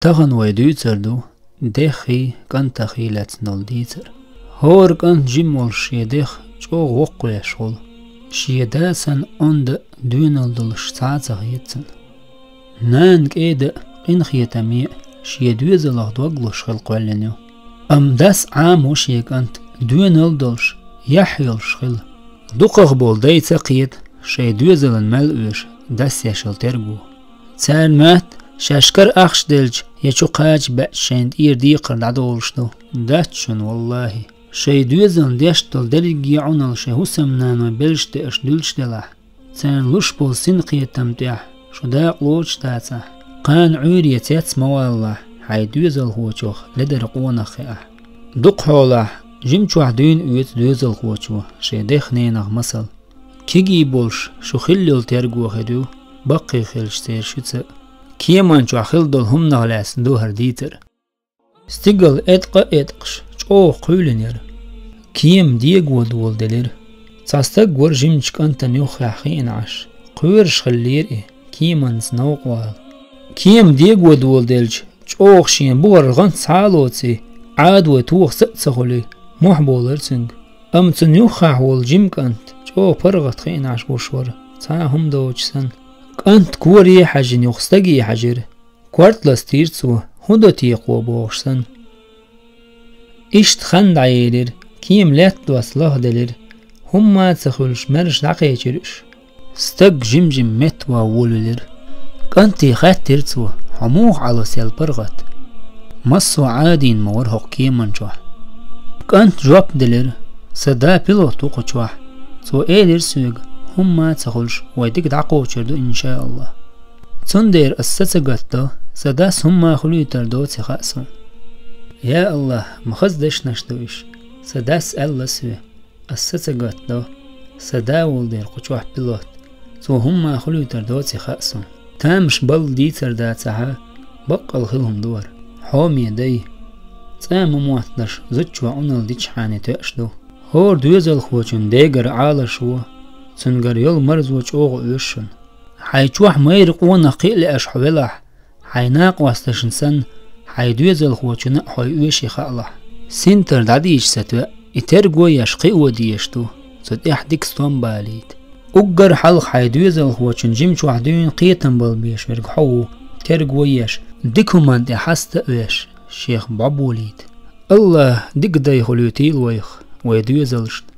تغن ويدوتر دو دخي كان تخي لاتنول ديتر هور كان جيمول شيدخ جو وقويا شغل شيداسن اند دونال دل شتاعتغ يتسن نانك ايدا قين خيتامي شيدوزلغ دوغلوش خلق ولنيو داس عامو شيكانت دونال دلش يحيل شخل دوقغ بول دايتا قيد شيدوزلن ملؤوش داس يشل ترگو تسان مات شاشكر اخش دلج يچو قاج بأشند ايردي قردعدولشتو داتشن والله شيدوزلن ديشتل دلگي عنال شهوسمنان بلشت اش دلش دلح تسان لش بول سن قيتامتيح شداق لوش تاتا قان عوري تيتس موالله حيدوزل هوچوخ لدر قونا خيح دوق حولح جمچو عدوين اويت دوزل هوچو شيدخ نينغ مسل كيجي بولش شو خلل ترگو خدو بقي خلش تير شوتس كيمان چو خل دول هم نغلاس دو هرديتر ستيگل اتقا اتقش چو قولنير كيم ديگو دول دلير تاستق ور جمچ انت نيو خاخين عش قورش خلير اي كيمان سنوق وال كيم ديگو دول دلج چوخ شين بور غن سالوتسي عاد وتوخ ستسخولي محبولرسنگ تنيو خاول جيم كانت چو پرغت خين عش بوشور تا هم دوچسن كانت كوري حجن يخستگي حجر كوارت لاستيرتسو هدو تيقو بوغشسن اشت خند عيلر كيم لات دواسلاه دلر هما تسخولش مرش دقيچرش ستق جمجم مت وولولر كانتي خاترتسو حموح على سيل برغت مصو عادين مورهق كيمان جوح كانت جواب دلر سدا بلو توقو جوح سو ايلر سوغ هما تخلش ويدك دعقو چردو ان شاء الله تندير السسقت سداس هما خلو تردو تخاسو يا الله مخزدش نشتوش سداس الله سوى السسقت سدا ولدير قچوح بلوت سو هما خلو تردو تخاسو تامش بل دي ترداتها بقى الخلهم دور حومي دي تام مواتلش زجو عنال ديش حاني تأشدو هور دوزل خوچن ديگر عالا شو سنگر يل مرز وچ اوغ اوشن حيچوح ميرق ونقيل اش حولح حيناق واستشن سن حيدوزل خوچن حي اوشي خالح سنتر داديش ستوى اترگو يشقي وديشتو سد احدك ستون باليت اگر حلق حيدوزل خوچن جيم چوح دوين قيتن بالبيش ورق حو ترگو يش ديكومان دي حست اوش شيخ بابوليت الله ديك داي خلوتيل ويخ ويدوزلشت